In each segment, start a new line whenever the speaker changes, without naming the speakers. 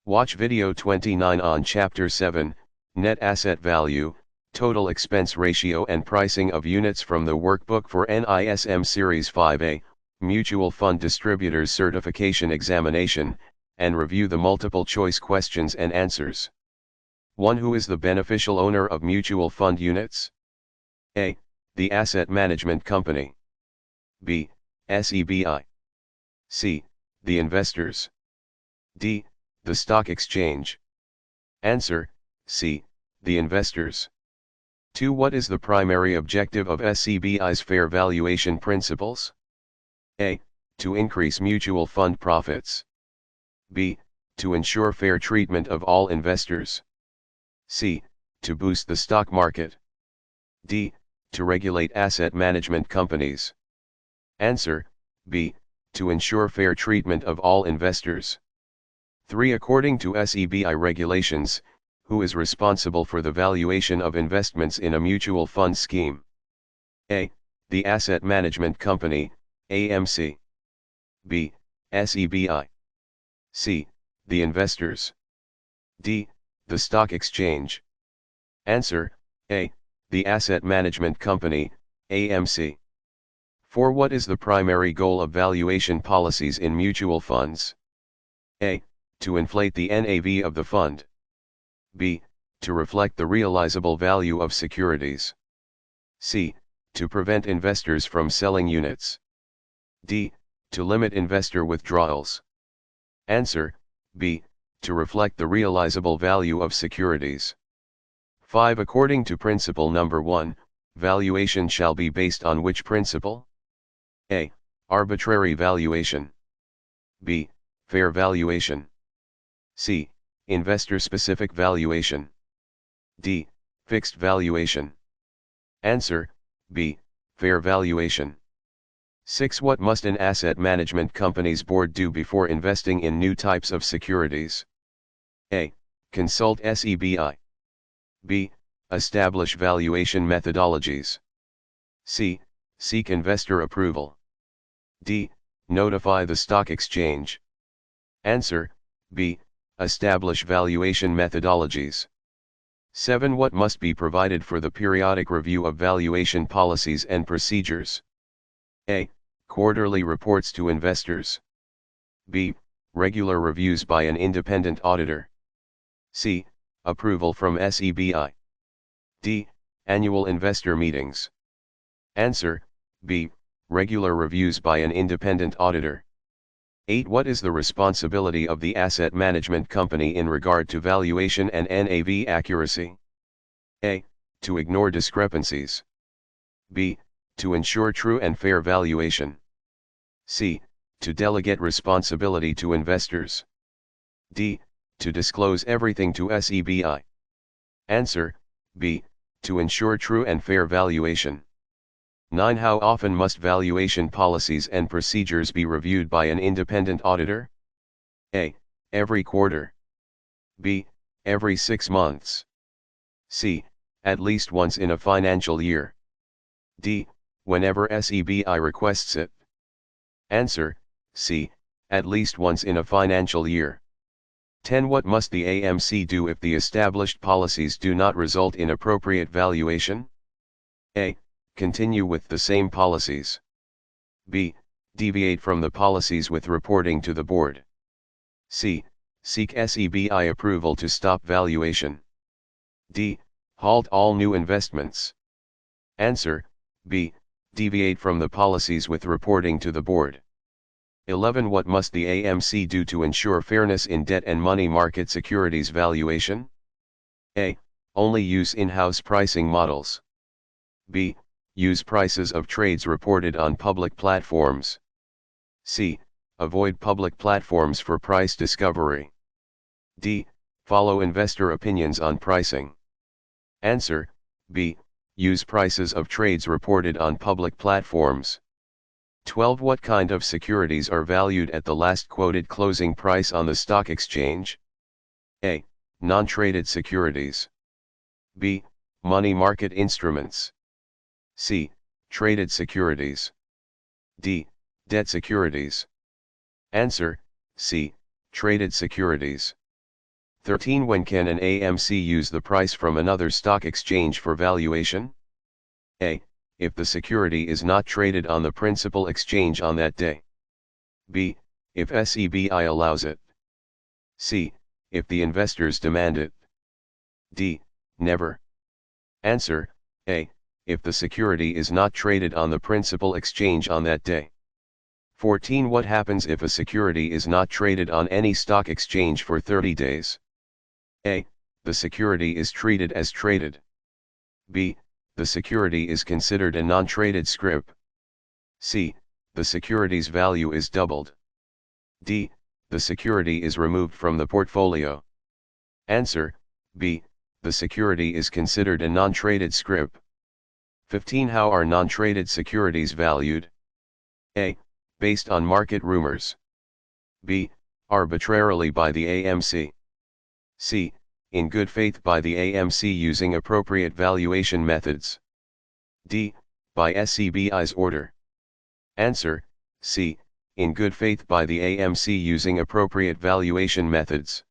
Watch video 29 on Chapter 7, Net Asset Value, Total Expense Ratio and Pricing of Units from the Workbook for NISM Series 5A, Mutual Fund Distributors Certification Examination, and review the multiple choice questions and answers. 1. Who is the beneficial owner of mutual fund units? A. The Asset Management Company. B. SEBI. C. The investors. D. The stock exchange. Answer: C. The investors. 2. What is the primary objective of SEBI's Fair Valuation Principles? A. To increase mutual fund profits. B. To ensure fair treatment of all investors. C. To boost the stock market. D. To regulate asset management companies. Answer: B. To ensure fair treatment of all investors. 3. According to SEBI regulations, who is responsible for the valuation of investments in a mutual fund scheme? A. The Asset Management Company, AMC. B. SEBI. C. The investors. D. The stock exchange. Answer: A. The Asset Management Company, AMC. 4. What is the primary goal of valuation policies in mutual funds? A. To inflate the NAV of the fund. B. To reflect the realizable value of securities. C. To prevent investors from selling units. D. To limit investor withdrawals. Answer: B. To reflect the realizable value of securities. 5. According to principle number 1, valuation shall be based on which principle? A. Arbitrary valuation. B. Fair valuation. C. Investor-specific valuation. D. Fixed valuation. Answer: B. Fair valuation. 6. What must an asset management company's board do before investing in new types of securities? A. Consult SEBI. B. Establish valuation methodologies. C. Seek investor approval. D. Notify the stock exchange. Answer: B. Establish valuation methodologies. 7. What must be provided for the periodic review of valuation policies and procedures? A. Quarterly reports to investors. B. Regular reviews by an independent auditor. C. Approval from SEBI. D. Annual investor meetings. Answer: B. Regular reviews by an independent auditor. 8. What is the responsibility of the asset management company in regard to valuation and NAV accuracy? A. To ignore discrepancies. B. To ensure true and fair valuation. C. To delegate responsibility to investors. D. To disclose everything to SEBI. Answer: B. To ensure true and fair valuation. 9. How often must valuation policies and procedures be reviewed by an independent auditor? A. Every quarter. B. Every 6 months. C. At least once in a financial year. D. Whenever SEBI requests it. Answer: C. At least once in a financial year. 10. What must the AMC do if the established policies do not result in appropriate valuation? A. Continue with the same policies. B. Deviate from the policies with reporting to the board. C. Seek SEBI approval to stop valuation. D. Halt all new investments. Answer: B. Deviate from the policies with reporting to the board. 11. What must the AMC do to ensure fairness in debt and money market securities valuation? A. Only use in-house pricing models. B. Use prices of trades reported on public platforms. C. Avoid public platforms for price discovery. D. Follow investor opinions on pricing. Answer: B. Use prices of trades reported on public platforms. 12. What kind of securities are valued at the last quoted closing price on the stock exchange? A. Non-traded securities. B. Money market instruments. C. Traded securities. D. Debt securities. Answer: C. Traded securities. 13. When can an AMC use the price from another stock exchange for valuation? A. If the security is not traded on the principal exchange on that day. B. If SEBI allows it. C. If the investors demand it. D. Never. Answer: A. If the security is not traded on the principal exchange on that day. 14. What happens if a security is not traded on any stock exchange for 30 days? A. The security is treated as traded. B. The security is considered a non-traded scrip. C. The security's value is doubled. D. The security is removed from the portfolio. Answer: B. The security is considered a non-traded scrip. 15. How are non-traded securities valued? A. Based on market rumors. B. Arbitrarily by the AMC. C. In good faith by the AMC using appropriate valuation methods. D. By SEBI's order. Answer: C. In good faith by the AMC using appropriate valuation methods.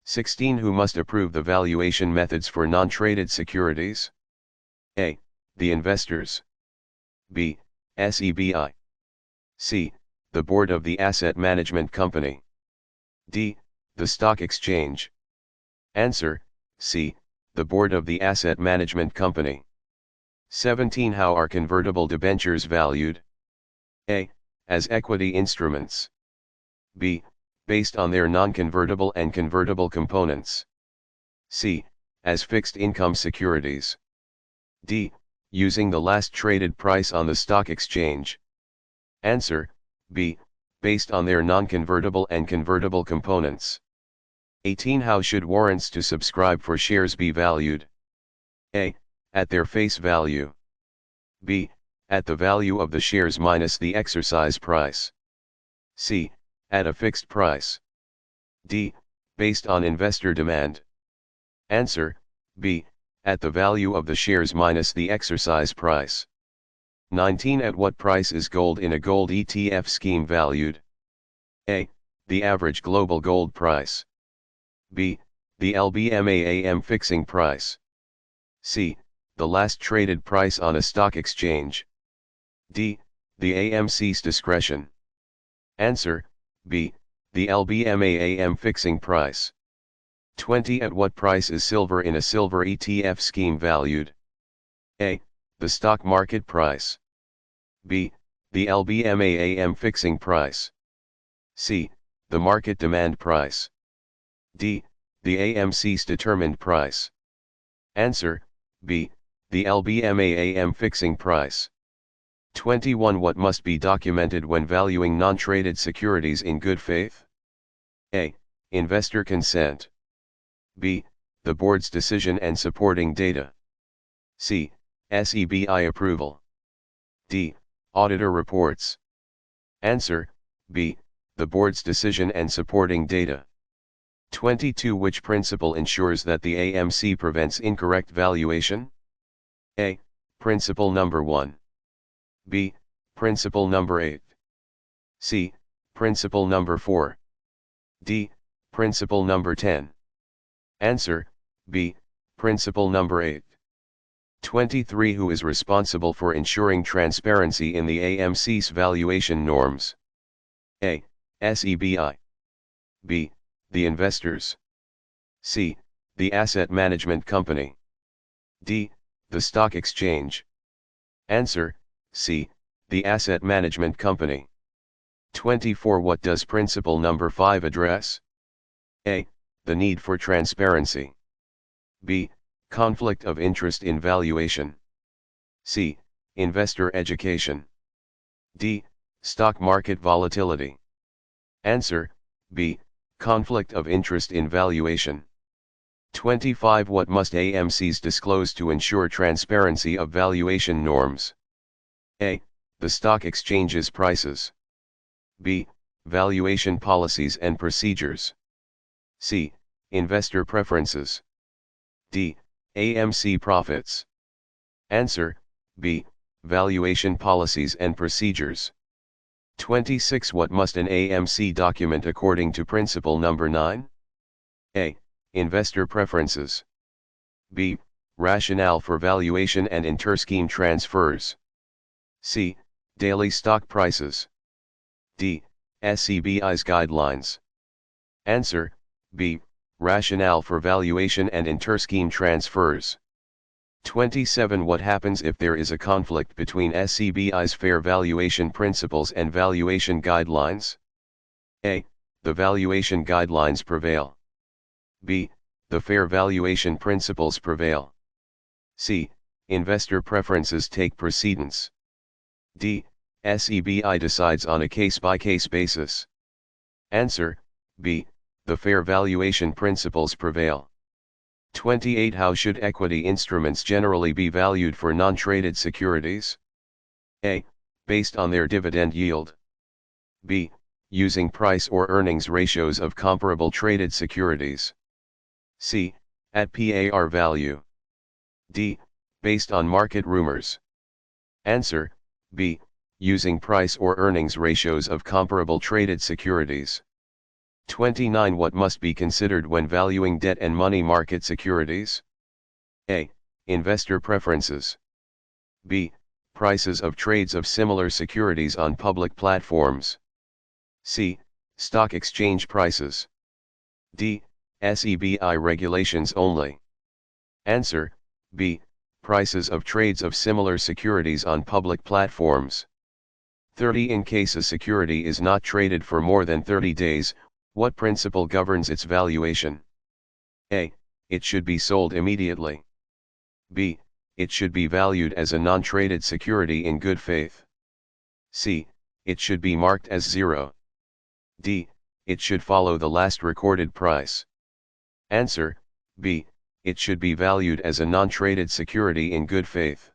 16. Who must approve the valuation methods for non-traded securities? A. The investors. B. SEBI. C. The board of the asset management company. D. The stock exchange. Answer: C. The board of the asset management company. 17. How are convertible debentures valued? A. As equity instruments. B. Based on their non-convertible and convertible components. C. As fixed income securities. D. Using the last traded price on the stock exchange. Answer: B. Based on their non-convertible and convertible components. 18. How should warrants to subscribe for shares be valued? A. At their face value. B. At the value of the shares minus the exercise price. C. At a fixed price. D. Based on investor demand. Answer: B. At the value of the shares minus the exercise price. 19. At what price is gold in a gold ETF scheme valued? A. The average global gold price. B. The LBMA/AM fixing price. C. The last traded price on a stock exchange. D. The AMC's discretion. Answer: B. The LBMA/AM fixing price. 20. At what price is silver in a silver ETF scheme valued? A. The stock market price. B. The LBMA/AM fixing price. C. The market demand price. D. The AMC's determined price. Answer: B. The LBMA/AM fixing price. 21. What must be documented when valuing non-traded securities in good faith? A. Investor consent. B. The board's decision and supporting data. C. SEBI approval. D. Auditor reports. Answer: B. The board's decision and supporting data. 22. Which principle ensures that the AMC prevents incorrect valuation? A. Principle number 1. B. Principle number 8. C. Principle number 4. D. Principle number 10. Answer: B. Principle number 8. 23. Who is responsible for ensuring transparency in the AMC's valuation norms? A. SEBI. B. The investors. C. The asset management company. D. The stock exchange. Answer: C. The asset management company. 24. What does principle number 5 address? A. The need for transparency. B. Conflict of interest in valuation. C. Investor education. D. Stock market volatility. Answer: B. Conflict of interest in valuation. 25. What must AMCs disclose to ensure transparency of valuation norms? A. The stock exchange's prices. B. Valuation policies and procedures. C. Investor preferences. D. AMC profits. Answer: B. Valuation policies and procedures. 26. What must an AMC document according to principle number 9? A. Investor preferences. B. Rationale for valuation and inter-scheme transfers. C. Daily stock prices. D. SEBI's guidelines. Answer, B. Rationale for valuation and inter-scheme transfers. 27. What happens if there is a conflict between SEBI's Fair Valuation Principles and Valuation Guidelines? A. The Valuation Guidelines prevail. B. The Fair Valuation Principles prevail. C. Investor preferences take precedence. D. SEBI decides on a case-by-case basis. Answer, B. The Fair Valuation Principles prevail. 28. How should equity instruments generally be valued for non-traded securities? A. Based on their dividend yield. B. Using price or earnings ratios of comparable traded securities. C. At PAR value. D. Based on market rumors. Answer, B. Using price or earnings ratios of comparable traded securities. 29. What must be considered when valuing debt and money market securities? A. Investor preferences. B. Prices of trades of similar securities on public platforms. C. Stock exchange prices. D. SEBI regulations only. Answer, B. Prices of trades of similar securities on public platforms. 30. In case a security is not traded for more than 30 days, what principle governs its valuation? A. It should be sold immediately. B. It should be valued as a non-traded security in good faith. C. It should be marked as zero. D. It should follow the last recorded price. Answer, B. It should be valued as a non-traded security in good faith.